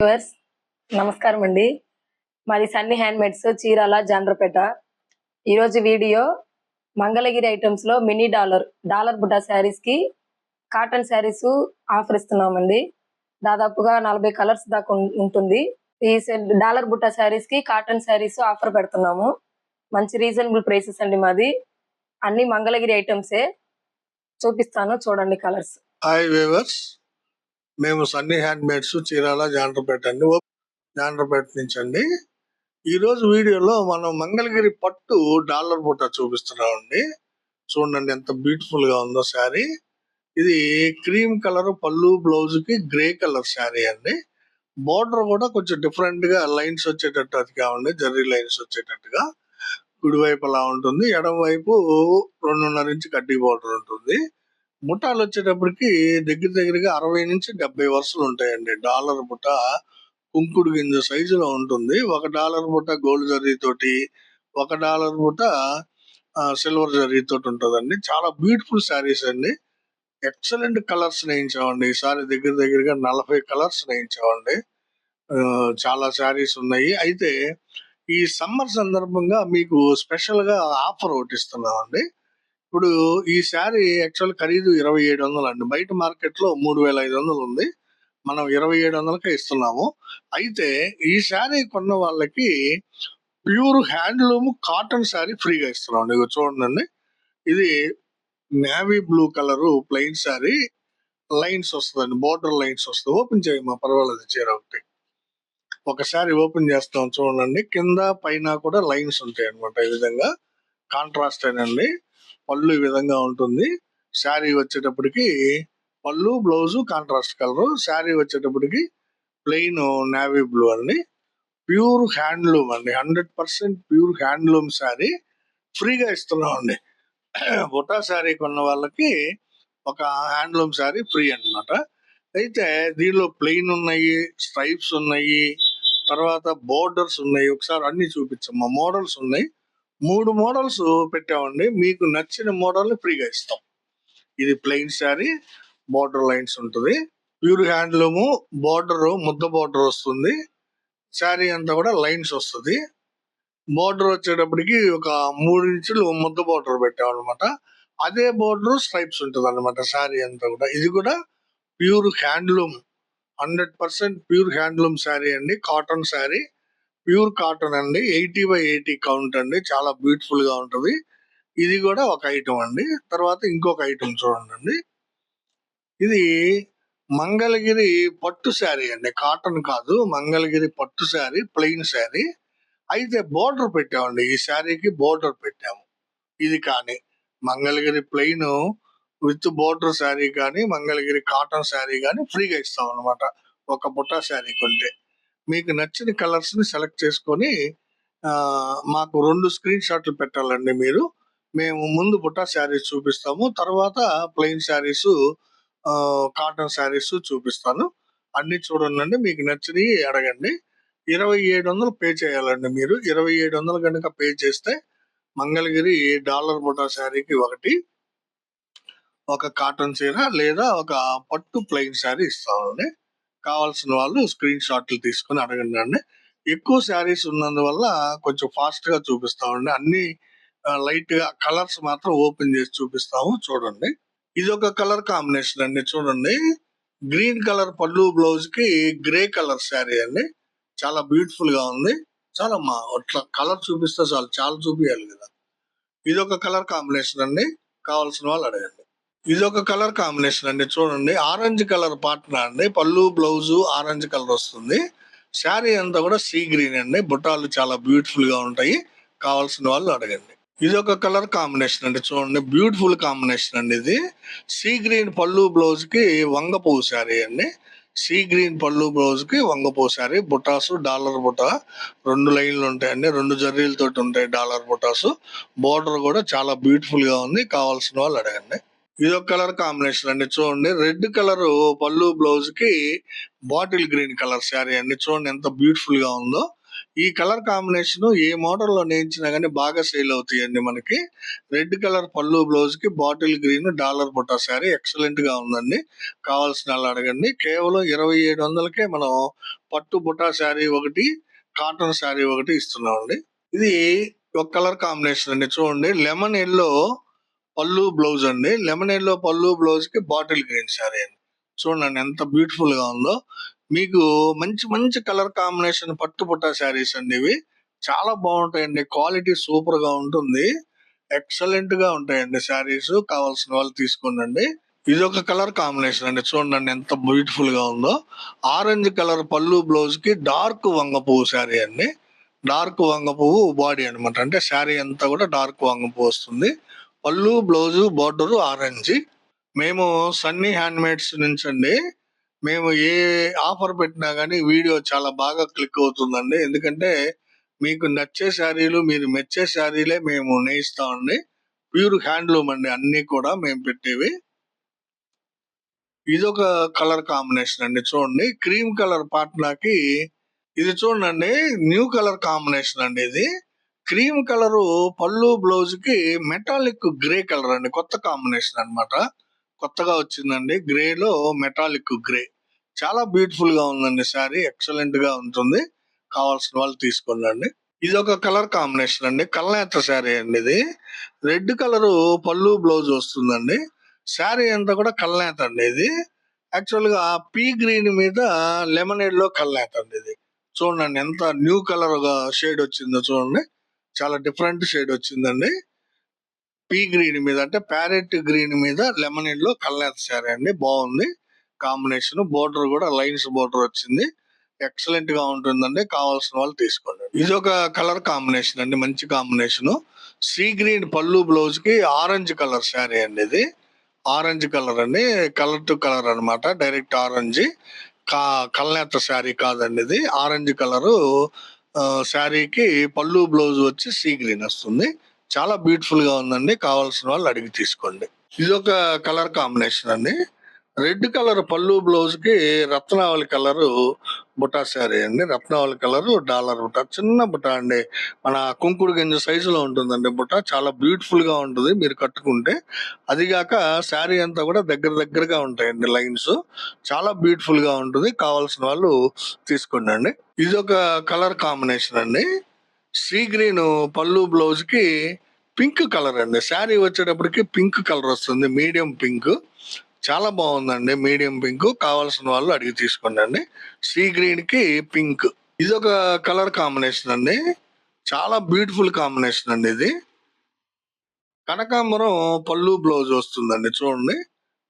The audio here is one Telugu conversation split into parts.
వ్యూవర్స్ నమస్కారం అండి. మాది సన్నీ హ్యాండ్మేడ్స్ చీరాల జాండ్రపేట. ఈరోజు వీడియో మంగళగిరి ఐటమ్స్ లో మినీ డాలర్ బుటా శారీస్ కి కాటన్ శారీస్ ఆఫర్ ఇస్తున్నామండి. దాదాపుగా 40 కలర్స్ దాకా ఉంటుంది. ఈ డాలర్ బుటా శారీస్ కి కాటన్ శారీస్ ఆఫర్ పెడుతున్నాము. మంచి రీజనబుల్ ప్రైసెస్ అండి. మాది అన్ని మంగళగిరి ఐటమ్సే. చూపిస్తాను చూడండి కలర్స్. హాయ్ వ్యూవర్స్, మేము సన్నీ హ్యాండ్మేడ్స్ చీరాల జాండ్రపేట అండి, జాండ్రపేట నుంచి అండి. ఈరోజు వీడియోలో మనం మంగళగిరి పట్టు డాలర్ బుట్ట చూపిస్తున్నామండి. చూడండి ఎంత బ్యూటిఫుల్ గా ఉందో శారీ. ఇది క్రీమ్ కలర్ పళ్ళు, బ్లౌజ్ కి గ్రే కలర్ శారీ అండి. బోర్డర్ కూడా కొంచెం డిఫరెంట్ గా లైన్స్ వచ్చేటట్టు అది కావండి, జర్రీ లైన్స్ వచ్చేటట్టుగా కుడివైపు అలా ఉంటుంది, ఎడమ వైపు 2.5 ఇంచ్ కడ్డీ బోర్డర్ ఉంటుంది. బుట్టాలు వచ్చేటప్పటికి దగ్గరగా 60 నుంచి 70 వరుసలు ఉంటాయండి. డాలర్ బుట్ట కుంకుడు గింజ సైజులో ఉంటుంది. ఒక డాలర్ బుట్ట గోల్డ్ జరీ తోటి, ఒక డాలర్ బుట్ట సిల్వర్ జరీ తోటి ఉంటుందండి. చాలా బ్యూటిఫుల్ శారీస్ అండి. ఎక్సలెంట్ కలర్స్ నేయించామండి. ఈసారి దగ్గరగా 40 కలర్స్ నేయించామండి. చాలా శారీస్ ఉన్నాయి. అయితే ఈ సమ్మర్ సందర్భంగా మీకు స్పెషల్ గా ఆఫర్ ఒకటి ఇస్తున్నామండి. ఇప్పుడు ఈ శారీ యాక్చువల్ ఖరీదు 2700 అండి. బయట మార్కెట్ లో 3500 ఉంది. మనం 2700కే ఇస్తున్నాము. అయితే ఈ శారీ కొన్న వాళ్ళకి ప్యూర్ హ్యాండ్లూమ్ కాటన్ శారీ ఫ్రీగా ఇస్తున్నాం. ఇక చూడండి, ఇది navy blue colour plain sari, lines వస్తుందండి, బోర్డర్ లైన్స్ వస్తుంది. ఓపెన్ చేయమా, పర్వాలేదు, చీర ఒకటి. ఒక శారీ ఓపెన్ చేస్తాం చూడండి, కింద పైన కూడా లైన్స్ ఉంటాయి అనమాట. ఈ విధంగా కాంట్రాస్ట్ అండి. పళ్ళు ఈ విధంగా ఉంటుంది. శారీ వచ్చేటప్పటికి పళ్ళు, బ్లౌజ్ కాంట్రాస్ట్ కలర్. శారీ వచ్చేటప్పటికి ప్లెయిన్ నేవీ బ్లూ అండి. ప్యూర్ హ్యాండ్లూమ్ అండి, 100% ప్యూర్ హ్యాండ్లూమ్ శారీ ఫ్రీగా ఇస్తున్నాం అండి. బుటా శారీ కొన్న వాళ్ళకి ఒక హ్యాండ్లూమ్ శారీ ఫ్రీ అన్నమాట. అయితే దీనిలో ప్లెయిన్ ఉన్నాయి, స్ట్రైప్స్ ఉన్నాయి, తర్వాత బోర్డర్స్ ఉన్నాయి. ఒకసారి అన్ని చూపించమ్మా. మోడల్స్ ఉన్నాయి, 3 మోడల్స్ పెట్టామండి. మీకు నచ్చిన మోడల్ ఫ్రీగా ఇస్తాం. ఇది ప్లెయిన్ శారీ, బోర్డర్ లైన్స్ ఉంటుంది, ప్యూర్ హ్యాండ్లూమ్, బోర్డర్ ముద్ద బోర్డర్ వస్తుంది. శారీ అంతా కూడా లైన్స్ వస్తుంది. బోర్డర్ వచ్చేటప్పటికి ఒక 3 ఇంచులు ముద్ద బోర్డర్ పెట్టామన్నమాట. అదే బోర్డర్ స్ట్రైప్స్ ఉంటుంది అనమాట శారీ అంతా కూడా. ఇది కూడా pure handloom, 100% pure handloom sari అండి. కాటన్ శారీ, ప్యూర్ కాటన్ అండి. 80/80 కౌంట్ అండి. చాలా బ్యూటిఫుల్ గా ఉంటుంది. ఇది కూడా ఒక ఐటమ్ అండి. తర్వాత ఇంకొక ఐటమ్ చూడండి, ఇది మంగళగిరి పట్టు శారీ అండి. కాటన్ కాదు, మంగళగిరి పట్టు శారీ, ప్లెయిన్ శారీ. అయితే బోర్డర్ పెట్టామండి. ఈ శారీకి బోర్డర్ పెట్టాము. ఇది కానీ Mangalagiri plain with border sari కానీ, మంగళగిరి కాటన్ శారీ కానీ ఫ్రీగా ఇస్తాం అనమాట. ఒక బుట్టా శారీ కొంటే మీకు నచ్చిన కలర్స్ ని సెలెక్ట్ చేసుకొని మాకు 2 స్క్రీన్ షాట్లు పెట్టాలండి మీరు. మేము ముందు బుట్టా శారీస్ చూపిస్తాము, తర్వాత ప్లెయిన్ శారీస్, కాటన్ శారీస్ చూపిస్తాను. అన్ని చూడండి, మీకు నచ్చినవి అడగండి. 2700 పే చేయాలండి మీరు. 2700 కనుక పే చేస్తే మంగళగిరి డాలర్ బుటా శారీకి ఒకటి, ఒక కాటన్ చీర లేదా ఒక పట్టు ప్లెయిన్ శారీ ఇస్తామండి. కావాల్సిన వాళ్ళు స్క్రీన్ షాట్లు తీసుకుని అడగండి అండి. ఎక్కువ శారీస్ ఉన్నందువల్ల కొంచెం ఫాస్ట్ గా చూపిస్తామండి. అన్ని లైట్ గా కలర్స్ మాత్రం ఓపెన్ చేసి చూపిస్తాము. చూడండి, ఇది ఒక కలర్ కాంబినేషన్ అండి. చూడండి, గ్రీన్ కలర్ పళ్ళు, బ్లౌజ్ కి గ్రే కలర్ శారీ అండి. చాలా బ్యూటిఫుల్ గా ఉంది. చాలా అట్లా కలర్ చూపిస్తే చాలా చూపించాలి కదా. ఇది ఒక కలర్ కాంబినేషన్ అండి. కావాల్సిన వాళ్ళు అడగండి. ఇది ఒక కలర్ కాంబినేషన్ అండి. చూడండి, ఆరెంజ్ కలర్ పాటన అండి. పళ్ళు, బ్లౌజ్ ఆరెంజ్ కలర్ వస్తుంది. శారీ అంతా కూడా సీ గ్రీన్ అండి. బుట్టాలు చాలా బ్యూటిఫుల్ గా ఉంటాయి. కావాల్సిన వాళ్ళు అడగండి. ఇది ఒక కలర్ కాంబినేషన్ అండి. చూడండి, బ్యూటిఫుల్ కాంబినేషన్ అండి. ఇది సీ గ్రీన్ పళ్ళు, బ్లౌజ్ కి వంగపూవు శారీ అండి. సీ గ్రీన్ పళ్ళు, బ్లౌజ్ కి వంగపూవు శారీ. బుటాసు డాలర్ బుటా 2 లైన్లు ఉంటాయండి, 2 జర్రీలతో ఉంటాయి డాలర్ బుటాసు. బోర్డర్ కూడా చాలా బ్యూటిఫుల్ గా ఉంది. కావాల్సిన వాళ్ళు అడగండి. ఇది ఒక కలర్ కాంబినేషన్ అండి. చూడండి, రెడ్ కలర్ పళ్ళు, బ్లౌజ్ కి బాటిల్ గ్రీన్ కలర్ శారీ అండి. చూడండి ఎంత బ్యూటిఫుల్ గా ఉందో. ఈ కలర్ కాంబినేషన్ ఏ మోడల్ లో నేయించినా గానీ బాగా సేల్ అవుతాయండి. మనకి రెడ్ కలర్ పళ్ళు బ్లౌజ్ కి బాటిల్ గ్రీన్ డాలర్ బుట్టా శారీ ఎక్సలెంట్ గా ఉందండి. కావాల్సిన వాళ్ళు అడగండి. కేవలం 2700కే మనం పట్టు బుట్టా శారీ ఒకటి, కాటన్ శారీ ఒకటి ఇస్తున్నామండి. ఇది ఒక కలర్ కాంబినేషన్ అండి. చూడండి, లెమన్ ఎల్లో పళ్ళు బ్లౌజ్ అండి. లెమన్ ఎల్లో పళ్ళు బ్లౌజ్ కి బాటిల్ గ్రీన్ శారీ అండి. చూడండి ఎంత బ్యూటిఫుల్ గా ఉందో. మీకు మంచి మంచి కలర్ కాంబినేషన్ పట్టు బుట్టా శారీస్ అండి. ఇవి చాలా బాగుంటాయండి. క్వాలిటీ సూపర్ గా ఉంటుంది. ఎక్సలెంట్ గా ఉంటాయండి శారీస్. కావాల్సిన వాళ్ళు తీసుకోండి. ఇది ఒక కలర్ కాంబినేషన్ అండి. చూడండి ఎంత బ్యూటిఫుల్ గా ఉందో. ఆరెంజ్ కలర్ పళ్ళు బ్లౌజ్ కి డార్క్ వంగ పువ్వు శారీ అండి. డార్క్ వంగ పువ్వు బాడీ అన్నమాట. అంటే శారీ అంతా కూడా డార్క్ వంగ పువ్వు వస్తుంది. పళ్ళు బ్లౌజ్ బోర్డర్ ఆరెంజ్. మేము సన్నీ హ్యాండ్ మేడ్స్ నుంచి అండి. మేము ఏ ఆఫర్ పెట్టినా గానీ వీడియో చాలా బాగా క్లిక్ అవుతుందండి. ఎందుకంటే మీకు నచ్చే శారీలు, మీరు మెచ్చే శారీలే మేము నేయిస్తామండి. ప్యూర్ హ్యాండ్లూమ్ అండి అన్ని కూడా మేము పెట్టేవి. ఇదొక కలర్ కాంబినేషన్ అండి. చూడండి, క్రీమ్ కలర్ పాట్నాకి ఇది చూడండి న్యూ కలర్ కాంబినేషన్ అండి. ఇది క్రీమ్ కలర్ పళ్ళు బ్లౌజ్ కి మెటాలిక్ గ్రే కలర్ అండి. కొత్త కాంబినేషన్ అన్నమాట. కొత్తగా వచ్చిందండి. గ్రే లో మెటాలిక్ గ్రే. చాలా బ్యూటిఫుల్ గా ఉందండి శారీ. ఎక్సలెంట్ గా ఉంటుంది. కావాల్సిన వాళ్ళు తీసుకోండి. ఇది ఒక కలర్ కాంబినేషన్ అండి. కల్నేత శారీ అండి. ఇది రెడ్ కలర్ పళ్ళు బ్లౌజ్ వస్తుందండి. శారీ అంతా కూడా కల్నేత అండి. ఇది యాక్చువల్ గా పీ గ్రీన్ మీద లెమన్ ఎల్లో కల్నేత అండి. ఇది చూడండి ఎంత న్యూ కలర్ గా షేడ్ వచ్చిందో చూడండి. చాలా డిఫరెంట్ షేడ్ వచ్చిందండి. పీ గ్రీన్ మీద అంటే ప్యారెట్ గ్రీన్ మీద లెమన్ ఎల్లో కల్నేత శారీ అండి. బాగుంది కాంబినేషన్. బోర్డర్ కూడా లైన్స్ బోర్డర్ వచ్చింది. ఎక్సలెంట్ గా ఉంటుందండి. కావాల్సిన వాళ్ళు తీసుకోండి. ఇది ఒక కలర్ కాంబినేషన్ అండి. మంచి కాంబినేషన్. సీ గ్రీన్ పళ్ళు బ్లౌజ్ కి ఆరెంజ్ కలర్ శారీ అండి. ఇది ఆరెంజ్ కలర్ అండి. కలర్ టు కలర్ అన్నమాట. Direct orange. కల్నేత శారీ కాదండి. ఇది ఆరెంజ్ కలర్ శారీకి పళ్ళు బ్లౌజ్ వచ్చి సీ గ్రీన్ వస్తుంది. చాలా బ్యూటిఫుల్ గా ఉందండి. కావాల్సిన వాళ్ళు అడిగి తీసుకోండి. ఇది ఒక కలర్ కాంబినేషన్ అండి. రెడ్ కలర్ పళ్ళు బ్లౌజ్ కి రత్నావళి కలర్ బుటా శారీ అండి. రత్నావళి కలర్ డాలర్ బుటా. చిన్న బుటా అండి. మన కుంకుడు గింజ సైజులో ఉంటుందండి బుటా. చాలా బ్యూటిఫుల్ గా ఉంటుంది మీరు కట్టుకుంటే. అదిగాక శారీ అంతా కూడా దగ్గర దగ్గరగా ఉంటాయండి లైన్స్. చాలా బ్యూటిఫుల్ గా ఉంటుంది. కావాల్సిన వాళ్ళు తీసుకోండి. ఇది ఒక కలర్ కాంబినేషన్ అండి. సీ గ్రీన్ పళ్ళు బ్లౌజ్ కి పింక్ కలర్ అండి. శారీ వచ్చేటప్పటికి పింక్ కలర్ వస్తుంది. Medium pink. చాలా బాగుందండి. Medium pink. కావాల్సిన వాళ్ళు అడిగి తీసుకోండి. సీ గ్రీన్ కి పింక్. ఇది ఒక కలర్ కాంబినేషన్ అండి. చాలా బ్యూటిఫుల్ కాంబినేషన్ అండి. ఇది కనకాంబరం పళ్ళు బ్లౌజ్ వస్తుందండి. చూడండి,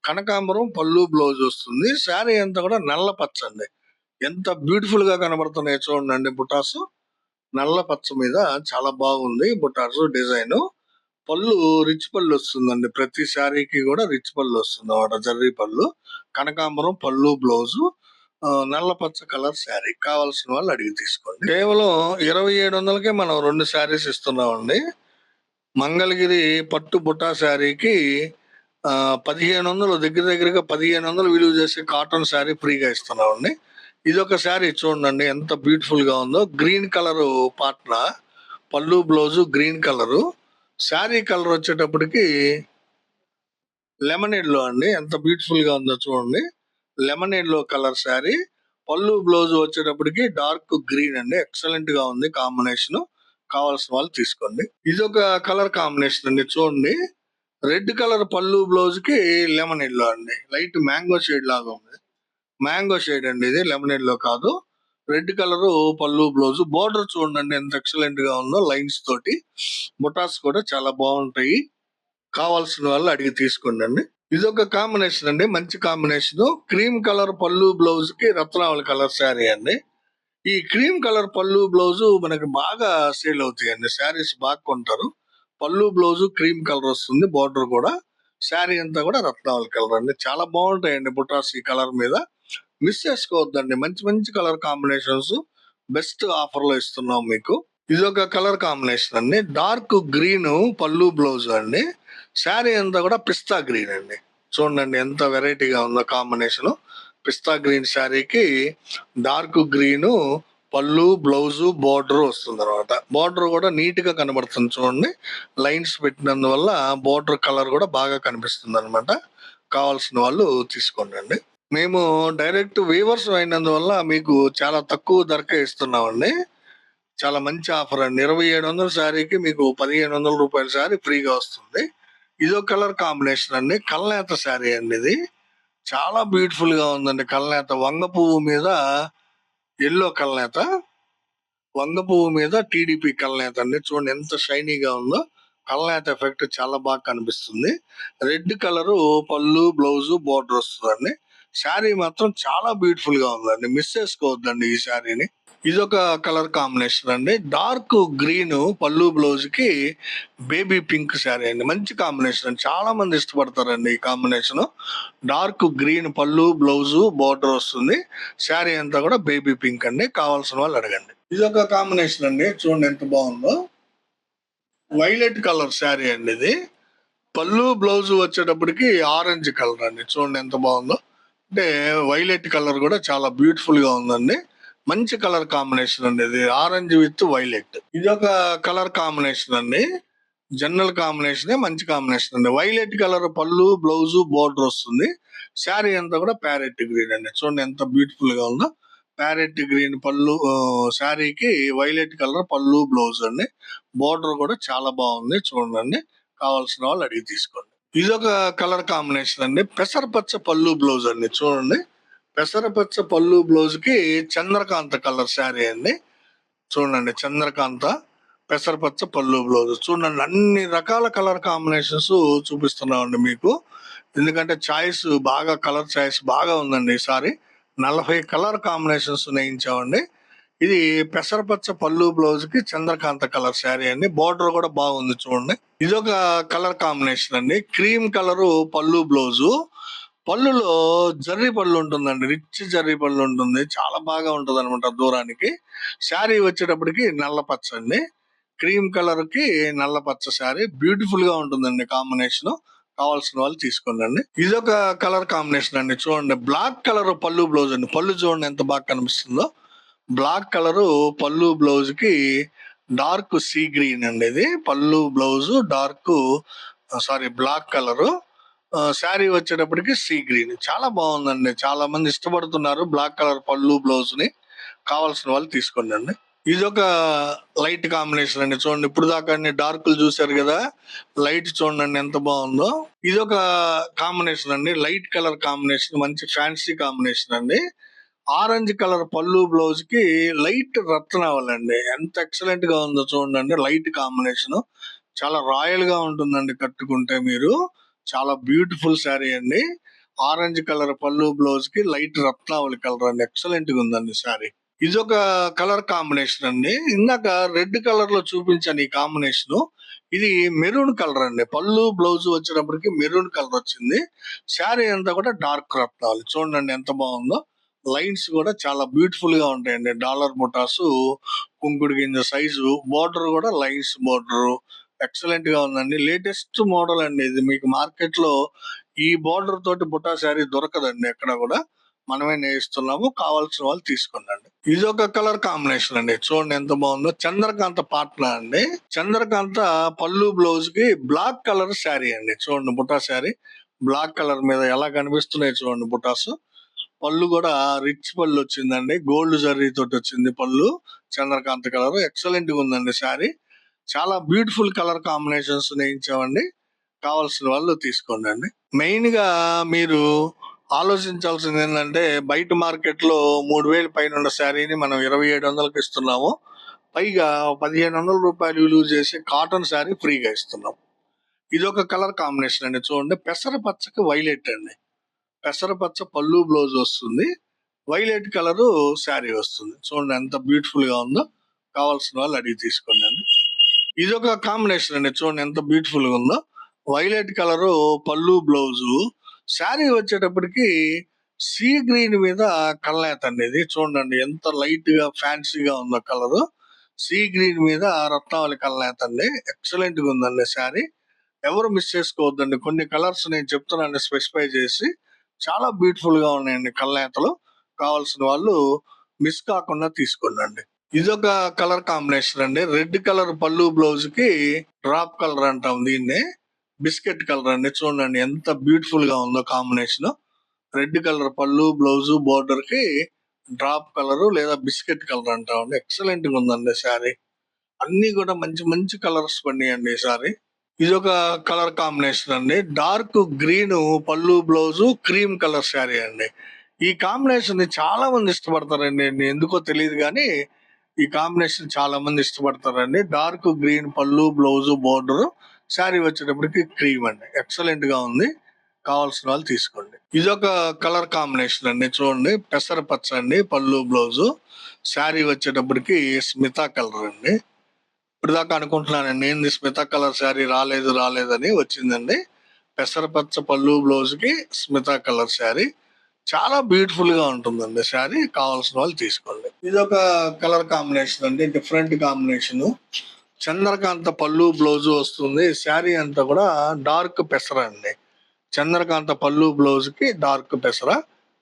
కనకాంబరం పళ్ళు బ్లౌజ్ వస్తుంది. శారీ అంతా కూడా నల్ల పచ్చ అండి. ఎంత బ్యూటిఫుల్ గా కనబడుతున్నాయి చూడండి బుటాసు. నల్ల పచ్చ మీద చాలా బాగుంది బుటాసు డిజైన్. పళ్ళు రిచ్ పళ్ళు వస్తుందండి. ప్రతి శారీకి కూడా రిచ్ పళ్ళు వస్తుంది అన్నమాట. జర్రీ పళ్ళు. కనకాంబరం పళ్ళు బ్లౌజు. నల్ల పచ్చ కలర్ శారీ. కావాల్సిన వాళ్ళు అడిగి తీసుకోండి. కేవలం 2700కే మనం 2 శారీస్ ఇస్తున్నామండి. మంగళగిరి పట్టు బుట్టా శారీకి 1500, దగ్గర దగ్గరగా 1500 విలువ చేసే కాటన్ శారీ ఫ్రీగా ఇస్తున్నామండి. ఇది ఒక శారీ చూడండి ఎంత బ్యూటిఫుల్ గా ఉందో. గ్రీన్ కలర్ పాట్న పళ్ళు blouse green colour. Sari colour వచ్చేటప్పటికి లెమన్ ఎల్లో అండి. ఎంత బ్యూటిఫుల్ గా ఉందో చూడండి. Lemon yellow colour sari. పళ్ళు బ్లౌజ్ వచ్చేటప్పటికి డార్క్ గ్రీన్ అండి. ఎక్సలెంట్ గా ఉంది కాంబినేషన్. కావాల్సిన వాళ్ళు తీసుకోండి. ఇది ఒక కలర్ కాంబినేషన్ అండి. చూడండి, రెడ్ కలర్ పళ్ళు బ్లౌజ్ కి లెమన్ ఎల్లో అండి. లైట్ మ్యాంగో షేడ్ లాగా ఉంది. మ్యాంగో షేడ్ అండి. ఇది లెమన్ ఎల్లో కాదు. రెడ్ కలర్ పళ్ళు బ్లౌజ్. బోర్డర్ చూడండి ఎంత ఎక్సలెంట్ గా ఉందో లైన్స్ తోటి. బుటాస్ కూడా చాలా బాగుంటాయి. కావాల్సిన వాళ్ళు అడిగి తీసుకోండి. ఇది ఒక కాంబినేషన్ అండి. మంచి కాంబినేషన్. క్రీమ్ కలర్ పళ్ళు బ్లౌజ్ కి రత్నావళి కలర్ శారీ అండి. ఈ క్రీమ్ కలర్ పళ్ళు బ్లౌజ్ మనకి బాగా సేల్ అవుతాయండి. శారీస్ బాగా కొంటారు. పళ్ళు బ్లౌజ్ క్రీమ్ కలర్ వస్తుంది. బోర్డర్ కూడా. శారీ అంతా కూడా రత్నావళి కలర్ అండి. చాలా బాగుంటాయండి బుటాస్ ఈ కలర్ మీద. మిస్ చేసుకోవద్దండి. మంచి మంచి కలర్ కాంబినేషన్స్ బెస్ట్ ఆఫర్ లో ఇస్తున్నాం మీకు. ఇది ఒక కలర్ కాంబినేషన్ అండి. డార్క్ గ్రీన్ పళ్ళు బ్లౌజ్ అండి. శారీ అంతా కూడా పిస్తా గ్రీన్ అండి. చూడండి ఎంత వెరైటీగా ఉందో కాంబినేషన్. పిస్తా గ్రీన్ శారీకి డార్క్ గ్రీన్ పళ్ళు, బ్లౌజు, బోర్డర్ వస్తుంది అనమాట. బోర్డర్ కూడా నీట్ గా కనబడుతుంది చూడండి. లైన్స్ పెట్టినందువల్ల బోర్డర్ కలర్ కూడా బాగా కనిపిస్తుంది అనమాట. కావాల్సిన వాళ్ళు తీసుకోండి. మేము డైరెక్ట్ వీవర్స్ అయినందువల్ల మీకు చాలా తక్కువ ధరకే ఇస్తున్నామండి. చాలా మంచి ఆఫర్ అండి. 2700 శారీకి మీకు 1500 రూపాయల శారీ ఫ్రీగా వస్తుంది. ఇదో కలర్ కాంబినేషన్ అండి. కల్నేత శారీ అండి ఇది. చాలా బ్యూటిఫుల్ గా ఉందండి. కల్నేత వంగ పువ్వు మీద ఎల్లో కల్నేత, వంగ పువ్వు మీద టీడీపీ కల్నేత అండి. చూడండి ఎంత షైనీగా ఉందో. కల్నేత ఎఫెక్ట్ చాలా బాగా కనిపిస్తుంది. రెడ్ కలరు పళ్ళు, బ్లౌజు, బోర్డర్ వస్తుందండి. శారీ మాత్రం చాలా బ్యూటిఫుల్ గా ఉందండి. మిస్ చేసుకోవద్దండి ఈ శారీని. ఇదొక కలర్ కాంబినేషన్ అండి. డార్క్ గ్రీన్ పళ్ళు, బ్లౌజ్ కి బేబీ పింక్ శారీ అండి. మంచి కాంబినేషన్ అండి. చాలా మంది ఇష్టపడతారండి ఈ కాంబినేషన్. డార్క్ గ్రీన్ పళ్ళు, బ్లౌజ్, బోర్డర్ వస్తుంది. శారీ అంతా కూడా బేబీ పింక్ అండి. కావాల్సిన వాళ్ళు అడగండి. ఇదొక కాంబినేషన్ అండి. చూడండి ఎంత బాగుందో. వైలెట్ కలర్ శారీ అండి ఇది. పళ్ళు, బ్లౌజ్ వచ్చేటప్పటికి ఆరెంజ్ కలర్ అండి. చూడండి ఎంత బాగుందో. అంటే వైలెట్ కలర్ కూడా చాలా బ్యూటిఫుల్ గా ఉందండి. మంచి కలర్ కాంబినేషన్ అండి ఇది. Orange with violet. ఇది ఒక కలర్ కాంబినేషన్ అండి. జనరల్ కాంబినేషన్ మంచి కాంబినేషన్ అండి. వైలెట్ కలర్ పళ్ళు, బ్లౌజ్, బోర్డర్ వస్తుంది. శారీ అంతా కూడా ప్యారెట్ గ్రీన్ అండి. చూడండి ఎంత బ్యూటిఫుల్ గా ఉందో. ప్యారెట్ గ్రీన్ పళ్ళు, శారీకి వైలెట్ కలర్ పళ్ళు, బ్లౌజ్ అండి. బోర్డర్ కూడా చాలా బాగుంది. చూడండి, కావాల్సిన వాళ్ళు అడిగి తీసుకోండి. ఇదొక కలర్ కాంబినేషన్ అండి. పెసరపచ్చ పళ్ళు, బ్లౌజ్ అండి. చూడండి, పెసరపచ్చ పళ్ళు, బ్లౌజ్ కి చంద్రకాంత కలర్ శారీ అండి. చూడండి, చంద్రకాంత పెసరపచ్చ పళ్ళు, బ్లౌజ్. చూడండి, అన్ని రకాల కలర్ కాంబినేషన్స్ చూపిస్తున్నామండి మీకు. ఎందుకంటే చాయిస్ బాగా, కలర్ చాయిస్ బాగా ఉందండి ఈసారి. 40 కలర్ కాంబినేషన్స్ నేయించామండి. ఇది పెసరపచ్చ పళ్ళు, బ్లౌజ్ కి చంద్రకాంత కలర్ శారీ అండి. బోర్డర్ కూడా బాగుంది చూడండి. ఇదొక కలర్ కాంబినేషన్ అండి. క్రీమ్ కలరు పళ్ళు, బ్లౌజు. పళ్ళులో జర్రీ పళ్ళు ఉంటుందండి. రిచ్ జర్రీ పళ్ళు ఉంటుంది. చాలా బాగా ఉంటది అనమాట దూరానికి. శారీ వచ్చేటప్పటికి నల్ల పచ్చ అండి. క్రీమ్ కలర్ కి నల్ల పచ్చ శారీ బ్యూటిఫుల్ గా ఉంటుందండి కాంబినేషన్. కావాల్సిన వాళ్ళు తీసుకోండి. ఇదొక కలర్ కాంబినేషన్ అండి. చూడండి, బ్లాక్ కలర్ పళ్ళు, బ్లౌజ్ అండి. పళ్ళు చూడండి ఎంత బాగా కనిపిస్తుందో. బ్లాక్ కలరు పళ్ళు, బ్లౌజ్ కి డార్క్ సీ గ్రీన్ అండి. ఇది పళ్ళు, blouse dark black colour. Sari వచ్చేటప్పటికి సీ గ్రీన్. చాలా బాగుందండి. చాలా మంది ఇష్టపడుతున్నారు బ్లాక్ కలర్ పళ్ళు, బ్లౌజ్ ని. కావాల్సిన వాళ్ళు తీసుకోండి. ఇదొక లైట్ కాంబినేషన్ అండి. చూడండి, ఇప్పుడు దాకా అన్ని డార్క్లు చూసారు కదా. లైట్ చూడండి ఎంత బాగుందో. ఇదొక కాంబినేషన్ అండి. లైట్ కలర్ కాంబినేషన్, మంచి ఫ్యాన్సీ కాంబినేషన్ అండి. ఆరెంజ్ కలర్ పళ్ళు, బ్లౌజ్ కి లైట్ రత్నావళి అండి. ఎంత ఎక్సలెంట్ గా ఉందో చూడండి. లైట్ కాంబినేషన్ చాలా రాయల్ గా ఉంటుందండి కట్టుకుంటే మీరు. చాలా బ్యూటిఫుల్ శారీ అండి. ఆరెంజ్ కలర్ పళ్ళు, బ్లౌజ్ కి లైట్ రత్నావళి కలర్ అండి. ఎక్సలెంట్ గా ఉందండి శారీ. ఇదొక కలర్ కాంబినేషన్ అండి. ఇందాక రెడ్ కలర్ లో చూపించాను ఈ కాంబినేషన్. ఇది మెరూన్ కలర్ అండి. పళ్ళు, బ్లౌజ్ వచ్చేటప్పటికి మెరూన్ కలర్ వచ్చింది. శారీ అంతా కూడా డార్క్ రత్నావళి. చూడండి ఎంత బాగుందో. లైన్స్ కూడా చాలా బ్యూటిఫుల్ గా ఉంటాయండి. డాలర్ బుటాసు, కుంకుడు గింజ సైజు. బోర్డర్ కూడా లైన్స్ బోర్డర్. ఎక్సలెంట్ గా ఉందండి. లేటెస్ట్ మోడల్ అండి ఇది. మీకు మార్కెట్ లో ఈ బోర్డర్ తోటి బుటా శారీ దొరకదండి ఎక్కడ కూడా. మనమే నేయిస్తున్నాము. కావాల్సిన వాళ్ళు తీసుకోండి. ఇది ఒక కలర్ కాంబినేషన్ అండి. చూడండి ఎంత బాగుందో. చంద్రకాంత పాట్నా అండి. చంద్రకాంత పళ్ళు, బ్లౌజ్ కి బ్లాక్ కలర్ శారీ అండి. చూడండి, బుటా శారీ బ్లాక్ కలర్ మీద ఎలా కనిపిస్తున్నాయి చూడండి బుటాస్. పళ్ళు కూడా రిచ్ పళ్ళు వచ్చిందండి. గోల్డ్ జరీ తోటి వచ్చింది పళ్ళు. చంద్రకాంత కలర్ ఎక్సలెంట్ గా ఉందండి శారీ. చాలా బ్యూటిఫుల్ కలర్ కాంబినేషన్స్ నేయించామండి. కావాల్సిన వాళ్ళు తీసుకోండి. మెయిన్ గా మీరు ఆలోచించాల్సింది ఏంటంటే, బయట మార్కెట్ లో 3000 పైన ఉన్న శారీని మనం 2700కి ఇస్తున్నాము. పైగా 1500 రూపాయలు విలువ చేసి కాటన్ శారీ ఫ్రీగా ఇస్తున్నాం. ఇదొక కలర్ కాంబినేషన్ అండి. చూడండి, పెసర పచ్చకి వైలెట్ అండి. పెసరపచ్చ పళ్ళు, బ్లౌజ్ వస్తుంది. వైలెట్ కలర్ శారీ వస్తుంది. చూడండి ఎంత బ్యూటిఫుల్ గా ఉందో. కావాల్సిన వాళ్ళు అడిగి తీసుకోండి. ఇదొక కాంబినేషన్ అండి. చూడండి ఎంత బ్యూటిఫుల్ గా ఉందో. వైలెట్ కలర్ పళ్ళు, బ్లౌజు. శారీ వచ్చేటప్పటికి సీ గ్రీన్ మీద కల్నేత అండి. ఇది చూడండి ఎంత లైట్ గా ఫ్యాన్సీగా ఉందో కలర్. సీ గ్రీన్ మీద రత్నావళి కల్నేత అండి. ఎక్సలెంట్ గా ఉందండి శారీ. ఎవరు మిస్ చేసుకోవద్దండి. కొన్ని కలర్స్ నేను చెప్తున్నాను స్పెసిఫై చేసి. చాలా బ్యూటిఫుల్ గా ఉన్నాయండి కల్నేతలు. కావాల్సిన వాళ్ళు మిస్ కాకుండా తీసుకోండి. ఇదొక కలర్ కాంబినేషన్ అండి. రెడ్ కలర్ పళ్ళు బ్లౌజ్ కి డ్రాప్ కలర్ అంటాం దీన్నే. బిస్కెట్ కలర్ అండి. చూడండి ఎంత బ్యూటిఫుల్ గా ఉందో కాంబినేషన్. రెడ్ కలర్ పళ్ళు బ్లౌజ్ బోర్డర్ కి డ్రాప్ కలర్ లేదా బిస్కెట్ కలర్ అంటామండి. ఎక్సలెంట్ గా ఉందండి శారీ. అన్ని కూడా మంచి మంచి కలర్స్ పడినాయండి ఈ సారీ. ఇది ఒక కలర్ కాంబినేషన్ అండి. డార్క్ గ్రీన్ పళ్ళు బ్లౌజ్ క్రీమ్ కలర్ శారీ అండి. ఈ కాంబినేషన్ ని చాలా మంది ఇష్టపడతారండి. ఎందుకో తెలియదు కానీ ఈ కాంబినేషన్ చాలా మంది ఇష్టపడతారండి. డార్క్ గ్రీన్ పళ్ళు బ్లౌజ్ బోర్డర్, శారీ వచ్చేటప్పటికి క్రీమ్ అండి. ఎక్సలెంట్ గా ఉంది. కావాల్సిన వాళ్ళు తీసుకోండి. ఇదొక కలర్ కాంబినేషన్ అండి. చూడండి పెసర పచ్చ అండి పళ్ళు బ్లౌజ్, శారీ వచ్చేటప్పటికి స్మితా కలర్ అండి. ఇప్పుడు దాకా అనుకుంటున్నానండి ఏంది స్మిత కలర్ శారీ రాలేదని, వచ్చిందండి. పెసరపచ్చ పళ్ళు బ్లౌజ్ కి స్మిత కలర్ శారీ. చాలా బ్యూటిఫుల్ గా ఉంటుందండి శారీ. కావాల్సిన వాళ్ళు తీసుకోండి. ఇది ఒక కలర్ కాంబినేషన్ అండి. Different combination. చంద్రకాంత పళ్ళు బ్లౌజ్ వస్తుంది. శారీ అంతా కూడా డార్క్ పెసర అండి. చంద్రకాంత పళ్ళు బ్లౌజ్ కి డార్క్ పెసర.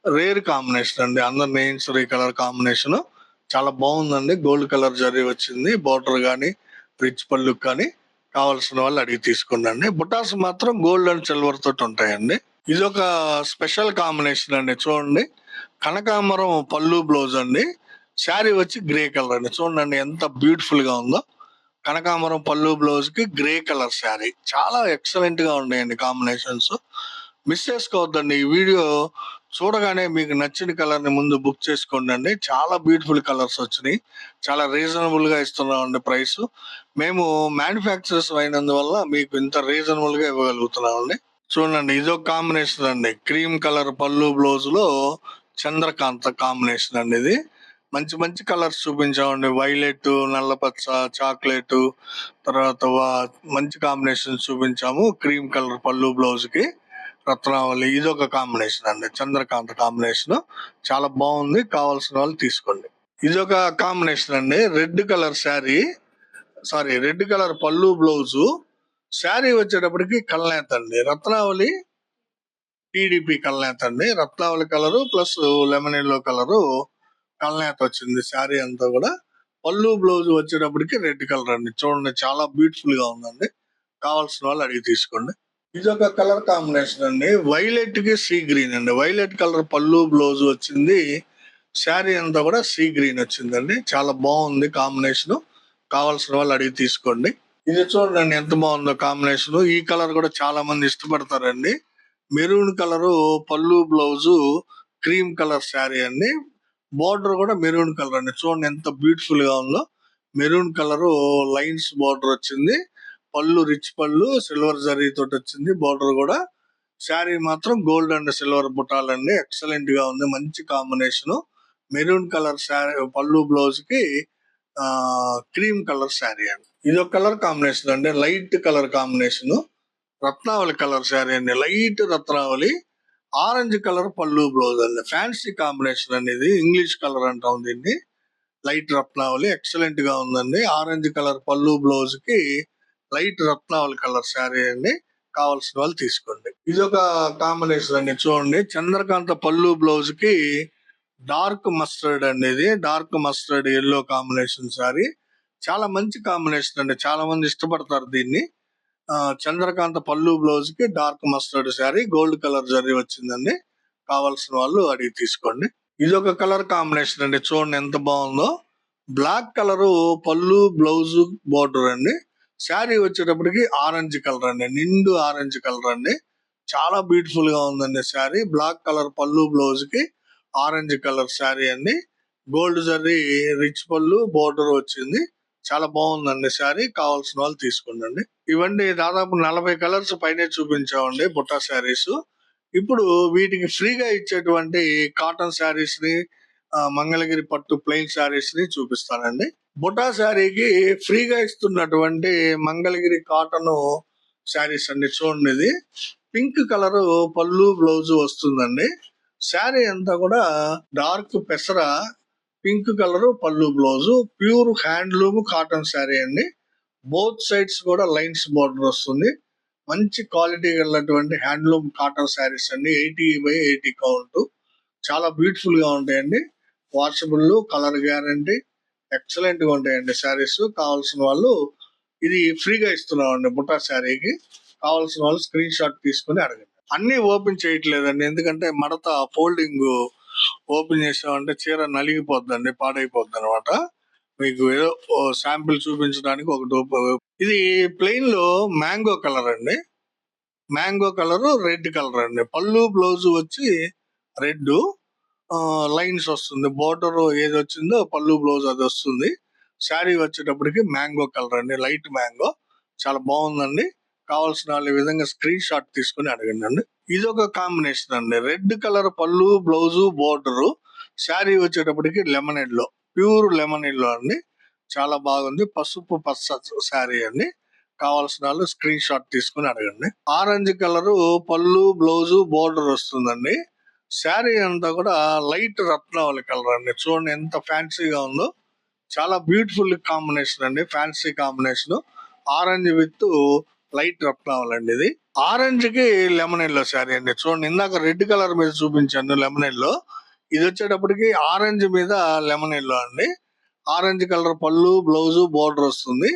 రేర్ కాంబినేషన్ అండి. అందరు నేమ్స్ ఈ కలర్ కాంబినేషన్ చాలా బాగుందండి. గోల్డ్ కలర్ జరీ వచ్చింది. బోర్డర్ గానీ రిచ్ పళ్ళు కానీ కావాల్సిన వాళ్ళు అడిగి తీసుకోండి. బుటాస్ మాత్రం గోల్డ్ అండ్ సిల్వర్ తోటి ఉంటాయండి. ఇది ఒక స్పెషల్ కాంబినేషన్ అండి. చూడండి కనకాంబరం పళ్ళు బ్లౌజ్ అండి. శారీ వచ్చి గ్రే కలర్ అండి. చూడండి ఎంత బ్యూటిఫుల్ గా ఉందో. కనకాంబరం పళ్ళు బ్లౌజ్ కి గ్రే కలర్ శారీ. చాలా ఎక్సలెంట్ గా ఉన్నాయండి కాంబినేషన్స్. మిస్ చేసుకోవద్దండి. ఈ వీడియో చూడగానే మీకు నచ్చిన కలర్ ని ముందు బుక్ చేసుకోండి. చాలా బ్యూటిఫుల్ కలర్స్ వచ్చినాయి. చాలా రీజనబుల్ గా ఇస్తున్నామండి ప్రైస్. మేము మ్యానుఫ్యాక్చరర్స్ అయినందువల్ల మీకు ఇంత రీజనబుల్ గా ఇవ్వగలుగుతున్నామండి. చూడండి ఇదొక కాంబినేషన్ అండి. క్రీమ్ కలర్ పళ్ళు బ్లౌజ్ లో చంద్రకాంత కాంబినేషన్ అండి. ఇది మంచి మంచి కలర్స్ చూపించామండి. వైలెట్, నల్లపచ్చ, చాక్లెట్, తర్వాత మంచి కాంబినేషన్ చూపించాము. క్రీమ్ కలర్ పళ్ళు బ్లౌజ్ కి రత్నావళి. ఇది ఒక కాంబినేషన్ అండి. చంద్రకాంత కాంబినేషన్ చాలా బాగుంది. కావాల్సిన వాళ్ళు తీసుకోండి. ఇది ఒక కాంబినేషన్ అండి. Red colour sari, red colour పళ్ళు బ్లౌజ్, శారీ వచ్చేటప్పటికి కల్నేత అండి. రత్నావళి టీడీపీ కల్నేత అండి. రత్నావళి colour plus lemon yellow colour కల్నేత వచ్చింది శారీ అంతా కూడా. పళ్ళు బ్లౌజ్ వచ్చేటప్పటికి రెడ్ కలర్ అండి. చూడండి చాలా బ్యూటిఫుల్ గా ఉందండి. కావాల్సిన వాళ్ళు అడిగి తీసుకోండి. ఇది ఒక కలర్ కాంబినేషన్ అండి. వైలెట్ కి సీ గ్రీన్ అండి. వైలెట్ కలర్ పళ్ళు బ్లౌజ్ వచ్చింది. శారీ అంతా కూడా సీ గ్రీన్ వచ్చిందండి. చాలా బాగుంది కాంబినేషన్. కావాల్సిన వాళ్ళు అడిగి తీసుకోండి. ఇది చూడండి ఎంత బాగుందో కాంబినేషన్. ఈ కలర్ కూడా చాలా మంది ఇష్టపడతారండి. మెరూన్ కలర్ పళ్ళు బ్లౌజ్, క్రీమ్ కలర్ శారీ అండి. బోర్డర్ కూడా మెరూన్ కలర్ అండి. చూడండి ఎంత బ్యూటిఫుల్ గా ఉందో. మెరూన్ కలర్ లైన్స్ బోర్డర్ వచ్చింది. పళ్ళు రిచ్ పళ్ళు సిల్వర్ జరీ తోటి వచ్చింది. బోర్డర్ కూడా. శారీ మాత్రం గోల్డ్ అండ్ సిల్వర్ బుటాలండి. ఎక్సలెంట్ గా ఉంది. మంచి కాంబినేషన్. మెరూన్ కలర్ శారీ పళ్ళు బ్లౌజ్ కి క్రీమ్ కలర్ శారీ అండి. ఇది ఒక కలర్ కాంబినేషన్ అండి. Light colour combination. రత్నావళి కలర్ శారీ అండి. లైట్ రత్నావళి, ఆరెంజ్ కలర్ పళ్ళు బ్లౌజ్ అండి. ఫ్యాన్సీ కాంబినేషన్ అనేది. ఇంగ్లీష్ కలర్ అంటాం దీన్ని. లైట్ రత్నావళి ఎక్సలెంట్ గా ఉందండి. ఆరెంజ్ కలర్ పళ్ళు బ్లౌజ్ కి లైట్ రత్నావళి కలర్ శారీ అండి. కావాల్సిన వాళ్ళు తీసుకోండి. ఇది ఒక కాంబినేషన్ అండి. చూడండి చంద్రకాంత పళ్ళు బ్లౌజ్ కి డార్క్ మస్టర్డ్ అండి. ఇది dark mustard yellow combination sari. చాలా మంచి కాంబినేషన్ అండి. చాలా మంది ఇష్టపడతారు దీన్ని. చంద్రకాంత పళ్ళు బ్లౌజ్ కి dark mustard sari. Gold colour zari వచ్చిందండి. కావాల్సిన వాళ్ళు అడిగి తీసుకోండి. ఇది ఒక కలర్ కాంబినేషన్ అండి. చూడండి ఎంత బాగుందో. బ్లాక్ కలర్ పళ్ళు బ్లౌజ్ బోర్డర్ అండి. శారీ వచ్చేటప్పటికి ఆరెంజ్ కలర్ అండి. నిండు ఆరెంజ్ కలర్ అండి. చాలా బ్యూటిఫుల్ గా ఉందండి శారీ. బ్లాక్ కలర్ పళ్ళు బ్లౌజ్ కి ఆరెంజ్ కలర్ శారీ అండి. గోల్డ్ జరీ రిచ్ పళ్ళు బోర్డర్ వచ్చింది. చాలా బాగుందండి శారీ. కావాల్సిన వాళ్ళు తీసుకోండి. ఇవన్నీ దాదాపు 40 కలర్స్ పైనే చూపించామండి బుట్టా శారీస్. ఇప్పుడు వీటికి ఫ్రీగా ఇచ్చేటువంటి కాటన్ శారీస్ ని, మంగళగిరి పట్టు ప్లెయిన్ శారీస్ ని చూపిస్తానండి. బుట్టా శారీకి ఫ్రీగా ఇస్తున్నటువంటి మంగళగిరి కాటన్ శారీస్ అండి. చూడండి ఇది పింక్ కలర్ పళ్ళు బ్లౌజ్ వస్తుందండి. శారీ అంతా కూడా డార్క్ పెసర పింక్ కలర్ పళ్ళు blouse. Pure handloom cotton sari అండి. బోత్ సైడ్స్ కూడా లైన్స్ బోర్డర్ వస్తుంది. మంచి క్వాలిటీ ఉన్నటువంటి హ్యాండ్లూమ్ కాటన్ శారీస్ అండి. 80/80 కౌంట్. చాలా బ్యూటిఫుల్ గా ఉంటాయండి. వాషబుల్, కలర్ గ్యారంటీ, ఎక్సలెంట్ గా ఉంటాయండి శారీస్. కావాల్సిన వాళ్ళు ఇది ఫ్రీగా ఇస్తున్నామండి బుటా శారీకి. కావాల్సిన వాళ్ళు స్క్రీన్ షాట్ తీసుకుని అడగండి. అన్ని ఓపెన్ చేయట్లేదండి, ఎందుకంటే మడత ఫోల్డింగ్ ఓపెన్ చేసామంటే చీర నలిగిపోద్దండి, పాడైపోద్ది అనమాట. మీకు ఏదో శాంపిల్ చూపించడానికి ఒకటి. ఇది ప్లెయిన్ లో మ్యాంగో కలర్ అండి, మ్యాంగో కలర్, రెడ్ కలర్ అండి. పళ్ళు బ్లౌజ్ వచ్చి రెడ్ లైన్స్ వస్తుంది, బోర్డర్ ఏది వచ్చిందో పళ్ళు బ్లౌజ్ అది వస్తుంది. శారీ వచ్చేటప్పటికి మ్యాంగో కలర్ అండి, లైట్ మ్యాంగో. చాలా బాగుందండి. కావాల్సిన వాళ్ళు ఈ విధంగా స్క్రీన్ షాట్ తీసుకుని అడగండి అండి. ఇది ఒక కాంబినేషన్ అండి, రెడ్ కలర్ పళ్ళు బ్లౌజ్ బోర్డర్. శారీ వచ్చేటప్పటికి lemon yellow, pure lemon yellow అండి. చాలా బాగుంది, పసుపు పచ్చ శారీ అండి. కావాల్సిన వాళ్ళు స్క్రీన్ షాట్ తీసుకుని అడగండి. ఆరెంజ్ కలర్ పళ్ళు బ్లౌజ్ బోర్డర్ వస్తుందండి. శారీ అంతా కూడా లైట్ రత్నావళి కలర్ అండి. చూడండి ఎంత ఫ్యాన్సీగా ఉందో, చాలా బ్యూటిఫుల్ కాంబినేషన్ అండి, fancy combination. Orange with light రత్నావళి అండి. ఇది ఆరెంజ్ కి లెమన్ ఎల్లో శారీ అండి. చూడండి ఇందాక రెడ్ కలర్ మీద చూపించాను లెమన్ ఎల్లో, ఇది వచ్చేటప్పటికి ఆరెంజ్ మీద లెమన్ ఎల్లో అండి. ఆరెంజ్ కలర్ పళ్ళు బ్లౌజ్ బోర్డర్ వస్తుంది.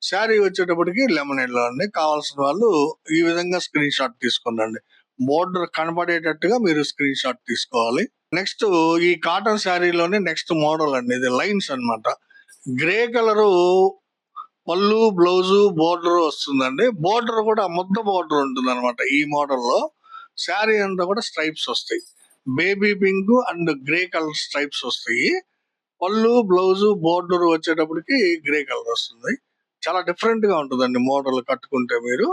శారీ వచ్చేటప్పటికి లెమన్ ఎల్లో అండి. కావాల్సిన వాళ్ళు ఈ విధంగా స్క్రీన్ షాట్ తీసుకోండి. బోర్డర్ కనబడేటట్టుగా మీరు స్క్రీన్ షాట్ తీసుకోవాలి. నెక్స్ట్ ఈ కాటన్ శారీలోనే నెక్స్ట్ మోడల్ అండి, ఇది లైన్స్ అన్నమాట. గ్రే కలరు పళ్ళు బ్లౌజ్ బోర్డర్ వస్తుందండి. బోర్డర్ కూడా ముద్ద బోర్డర్ ఉంటుంది అనమాట ఈ మోడల్లో. శారీ అంతా కూడా స్ట్రైప్స్ వస్తాయి, baby pink and grey colour stripes వస్తాయి. పళ్ళు బ్లౌజ్ బోర్డర్ వచ్చేటప్పటికి గ్రే కలర్ వస్తుంది. చాలా డిఫరెంట్ గా ఉంటుందండి మోడల్ కట్టుకుంటే. మీరు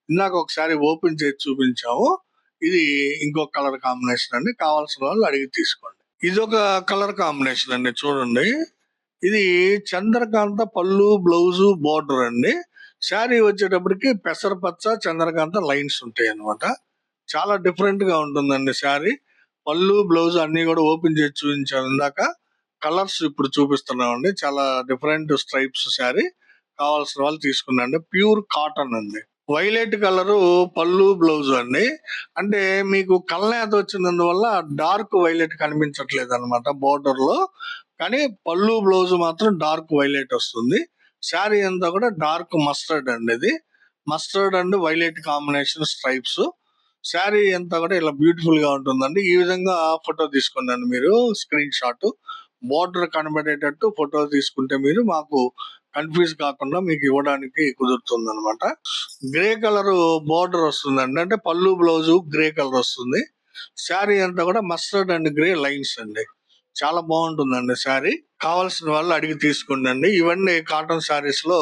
ఇందాక ఒకసారి ఓపెన్ చేసి చూపించాము, ఇది ఇంకొక కలర్ కాంబినేషన్ అండి. కావాల్సిన వాళ్ళు అడిగి తీసుకోండి. ఇది ఒక కలర్ కాంబినేషన్ అండి, చూడండి. ఇది చంద్రకాంత పళ్ళు బ్లౌజ్ బోర్డర్ అండి. శారీ వచ్చేటప్పటికి పెసరపచ్చ చంద్రకాంత లైన్స్ ఉంటాయి అన్నమాట. చాలా డిఫరెంట్ గా ఉంటుందండి శారీ. పళ్ళు బ్లౌజ్ అన్ని కూడా ఓపెన్ చేసి చూపించాను ఇందాక. కలర్స్ ఇప్పుడు చూపిస్తున్నామండి, చాలా డిఫరెంట్ స్ట్రైప్స్ శారీ. కావాల్సిన వాళ్ళు తీసుకున్నాండి. ప్యూర్ కాటన్ అండి. వైలెట్ కలరు పళ్ళు బ్లౌజ్ అండి. అంటే మీకు కల్నేత వచ్చినందువల్ల డార్క్ వైలెట్ కనిపించట్లేదు అనమాట బోర్డర్ లో, కానీ పళ్ళు బ్లౌజ్ మాత్రం డార్క్ వైలెట్ వస్తుంది. శారీ అంతా కూడా డార్క్ మస్టర్డ్ అండి, ఇది mustard and violet combination stripes. Sari అంతా కూడా ఇలా బ్యూటిఫుల్ గా ఉంటుందండి. ఈ విధంగా ఫోటో తీసుకోండి మీరు, స్క్రీన్ షాట్. బోర్డర్ కనబడేటట్టు ఫోటో తీసుకుంటే మీరు మాకు కన్ఫ్యూజ్ కాకుండా మీకు ఇవ్వడానికి కుదురుతుంది అనమాట. గ్రే కలర్ బోర్డర్ వస్తుందండి, అంటే పళ్ళు బ్లౌజ్ గ్రే కలర్ వస్తుంది. శారీ అంతా కూడా మస్టర్డ్ అండ్ గ్రే లైన్స్ అండి. చాలా బాగుంటుందండి శారీ. కావాల్సిన వాళ్ళు అడిగి తీసుకోండి. ఇవన్నీ కాటన్ శారీస్ లో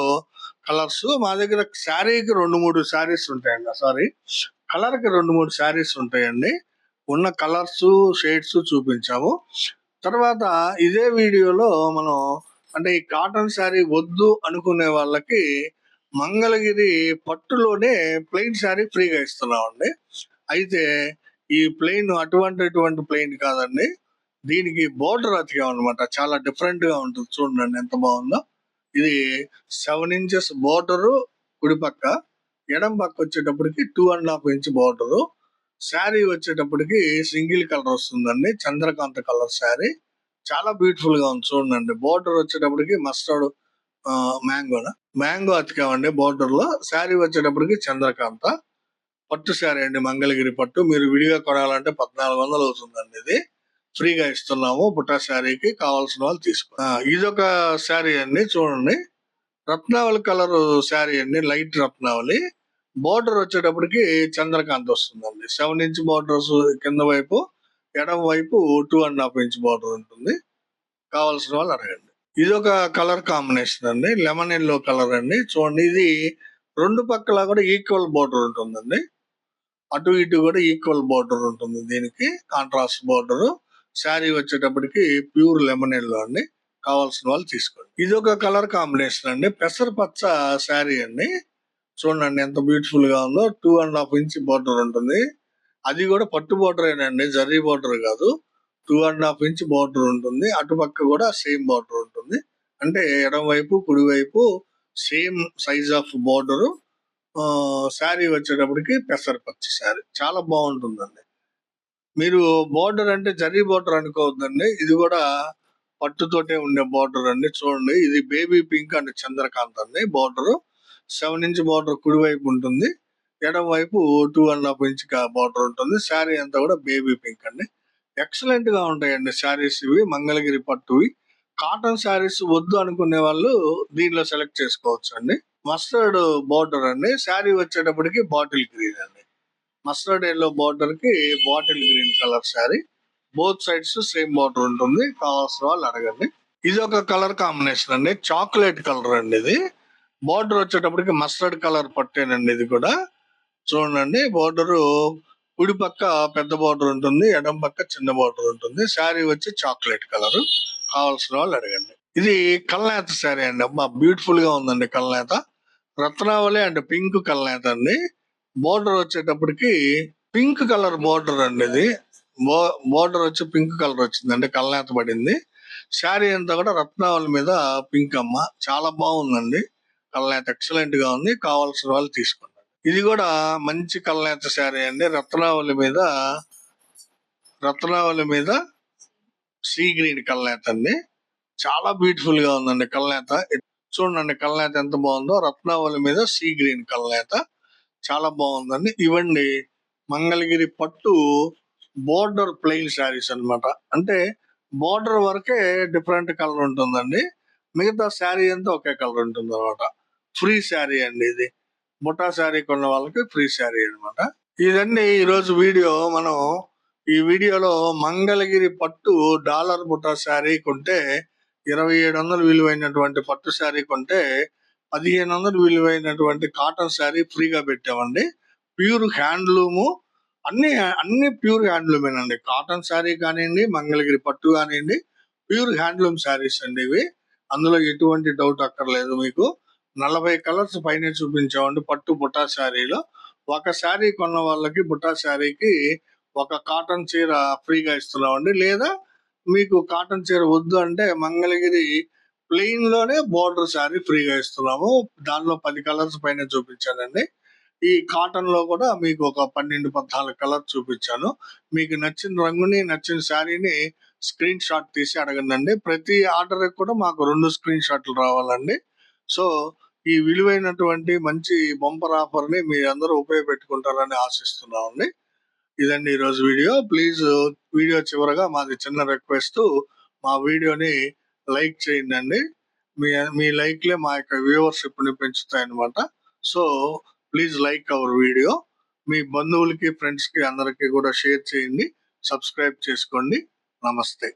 కలర్స్. మా దగ్గర శారీకి 2-3 శారీస్ ఉంటాయండి, సారీ కలర్ కి 2-3 శారీస్ ఉంటాయండి. ఉన్న కలర్స్ షేడ్స్ చూపించాము. తర్వాత ఇదే వీడియోలో మనం అంటే ఈ కాటన్ శారీ వద్దు అనుకునే వాళ్ళకి మంగళగిరి పట్టులోనే ప్లెయిన్ శారీ ఫ్రీగా ఇస్తున్నామండి. అయితే ఈ ప్లెయిన్ అటువంటి ప్లెయిన్ కాదండి, దీనికి బోర్డర్ అతికాం అనమాట. చాలా డిఫరెంట్ గా ఉంటుంది, చూడండి ఎంత బాగుందో. ఇది 7 ఇంచెస్ బోర్డర్, కుడి పక్క, ఎడం పక్క వచ్చేటప్పటికి 2.5 ఇంచ్ బోర్డర్. శారీ వచ్చేటప్పటికి సింగిల్ కలర్ వస్తుందండి, చంద్రకాంత కలర్ శారీ. చాలా బ్యూటిఫుల్ గా ఉంది, చూడండి. బోర్డర్ వచ్చేటప్పటికి మస్టర్డ్ మ్యాంగో అతికామండి బోర్డర్ లో. శారీ వచ్చేటప్పటికి చంద్రకాంత పట్టు శారీ అండి, మంగళగిరి పట్టు. మీరు విడిగా కొనాలంటే 1400 అవుతుందండి. ఇది ఫ్రీగా ఇస్తున్నాము బుట్టా శారీకి. కావాల్సిన వాళ్ళు తీసుకో. ఇదొక శారీ అండి, చూడండి. రత్నావళి కలర్ శారీ అండి, లైట్ రత్నావళి. బోర్డర్ వచ్చేటప్పటికి చంద్రకాంత్ వస్తుందండి. 7 ఇంచ్ బోర్డర్స్ కింద వైపు, ఎడం వైపు 2.5 ఇంచ్ బోర్డర్ ఉంటుంది. కావాల్సిన వాళ్ళు అడగండి. ఇది ఒక కలర్ కాంబినేషన్ అండి, లెమన్ ఎల్లో కలర్ అండి. చూడండి, ఇది రెండు పక్కల కూడా ఈక్వల్ బోర్డర్ ఉంటుందండి. అటు ఇటు కూడా ఈక్వల్ బోర్డర్ ఉంటుంది దీనికి, కాంట్రాస్ట్ బోర్డర్. శారీ వచ్చేటప్పటికి ప్యూర్ లెమన్ ఎల్లో అండి. కావాల్సిన వాళ్ళు తీసుకోండి. ఇది ఒక కలర్ కాంబినేషన్ అండి, పెసరపచ్చ శారీ అండి. చూడండి ఎంత బ్యూటిఫుల్ గా ఉందో. 2.5 ఇంచ్ బోర్డర్ ఉంటుంది. అది కూడా పట్టు బోర్డర్ ఏనండి, జరీ బోర్డర్ కాదు. 2.5 ఇంచ్ బోర్డర్ ఉంటుంది. అటుపక్క కూడా సేమ్ బోర్డర్ ఉంటుంది. అంటే ఎడం వైపు కుడి వైపు same size of border. Sari వచ్చేటప్పటికి పెసరపచ్చ శారీ. చాలా బాగుంటుందండి. మీరు బోర్డర్ అంటే జరీ బోర్డర్ అనుకోవద్దండి, ఇది కూడా పట్టుతోటే ఉండే బోర్డర్ అండి. చూడండి, ఇది బేబీ పింక్ అండ్ చంద్రకాంత్ అండి. బోర్డర్ 7 ఇంచ్ బోర్డర్ కుడివైపు ఉంటుంది, ఎడం వైపు 2.5 ఇంచ్ బోర్డర్ ఉంటుంది. శారీ అంతా కూడా బేబీ పింక్ అండి. ఎక్సలెంట్ గా ఉంటాయండి శారీస్ ఇవి, మంగళగిరి పట్టువి. కాటన్ శారీస్ వద్దు అనుకునే వాళ్ళు దీనిలో సెలెక్ట్ చేసుకోవచ్చు అండి. మస్టర్డ్ బోర్డర్ అండి, శారీ వచ్చేటప్పటికి బాటిల్ గ్రీన్ అండి. మస్టర్డ్ ఎల్లో బోర్డర్ కి bottle green colour sari. Both sides same border ఉంటుంది, కావాల్సిన వాళ్ళు అడగండి. ఇది ఒక కలర్ కాంబినేషన్ అండి, చాక్లెట్ కలర్ అండి. ఇది బోర్డర్ వచ్చేటప్పటికి మస్టర్డ్ కలర్ పట్టేనండి. ఇది కూడా చూడండి, బోర్డర్ కుడి పక్క పెద్ద బోర్డర్ ఉంటుంది, ఎడం పక్క చిన్న బోర్డర్ ఉంటుంది. శారీ వచ్చి చాక్లెట్ కలర్, కావాల్సిన వాళ్ళు అడగండి. ఇది కల్నేత శారీ అండి. అబ్బా, బ్యూటిఫుల్ గా ఉందండి కల్నేత. రత్నావళి అండ్ పింక్ కల్నేత అండి. బోర్డర్ వచ్చేటప్పటికి పింక్ కలర్ బోర్డర్ అండి. ఇది బోర్డర్ వచ్చి పింక్ కలర్ వచ్చిందండి, కల్నేత పడింది. శారీ అంతా కూడా రత్నావళి మీద పింక్ అమ్మ, చాలా బాగుందండి. కల్నేత ఎక్సలెంట్ గా ఉంది, కావాల్సిన వాళ్ళు తీసుకోండి. ఇది కూడా మంచి కల్నేత శారీ అండి, రత్నావళి మీద సీ గ్రీన్ కల్నేత అండి. చాలా బ్యూటిఫుల్ గా ఉందండి కల్నేత. చూడండి కల్నేత ఎంత బాగుందో, రత్నావళి మీద సీ గ్రీన్ కల్నేత చాలా బాగుందండి. ఇవండి మంగళగిరి పట్టు బోర్డర్ ప్లెయిన్ శారీస్ అన్నమాట. అంటే బోర్డర్ వరకే డిఫరెంట్ కలర్ ఉంటుందండి, మిగతా శారీ అంతా ఒకే కలర్ ఉంటుంది అనమాట. ఫ్రీ శారీ అండి ఇది, బుటా శారీ కొన్న వాళ్ళకి ఫ్రీ శారీ అన్నమాట. ఇదండి ఈరోజు వీడియో. మనం ఈ వీడియోలో మంగళగిరి పట్టు డాలర్ బుటా శారీ కొంటే 2700 విలువైనటువంటి పట్టు శారీ కొంటే 1500 విలువైనటువంటి కాటన్ శారీ ఫ్రీగా పెట్టామండి. ప్యూర్ హ్యాండ్లూము, అన్ని ప్యూర్ హ్యాండ్లూమేనండి. కాటన్ శారీ కానివ్వండి, మంగళగిరి పట్టు కానివ్వండి, ప్యూర్ హ్యాండ్లూమ్ శారీస్ అండి ఇవి. అందులో ఎటువంటి డౌట్ అక్కర్లేదు మీకు. 40 కలర్స్ పైన చూపించామండి పట్టు బుటా శారీలో. ఒక శారీ కొన్న వాళ్ళకి బుటా శారీకి ఒక కాటన్ చీర ఫ్రీగా ఇస్తున్నామండి. లేదా మీకు కాటన్ చీర వద్దు అంటే మంగళగిరి ప్లెయిన్ లోనే బోర్డర్ శారీ ఫ్రీగా ఇస్తున్నాము. దానిలో 10 కలర్స్ పైన చూపించానండి. ఈ కాటన్ లో కూడా మీకు ఒక 12-14 కలర్స్ చూపించాను. మీకు నచ్చిన రంగుని, నచ్చిన శారీని స్క్రీన్ షాట్ తీసి అడగండి. ప్రతి ఆర్డర్ కూడా మాకు 2 స్క్రీన్ షాట్లు రావాలండి. సో ఈ విలువైనటువంటి మంచి బంపర్ ఆఫర్ ని మీ అందరూ ఉపయోగపెట్టుకుంటారని ఆశిస్తున్నామండి. ఇదండి ఈరోజు వీడియో. ప్లీజ్ వీడియో చివరగా మాది చిన్న రిక్వెస్ట్, మా వీడియోని లైక్ చేయండి. మీ లైక్లే మా యొక్క వ్యూవర్షిప్ ని పెంచుతాయన్నమాట. So please like our video. మీ బంధువులకి, ఫ్రెండ్స్ కి అందరికి కూడా షేర్ చేయండి. సబ్స్క్రైబ్ చేసుకోండి. నమస్తే.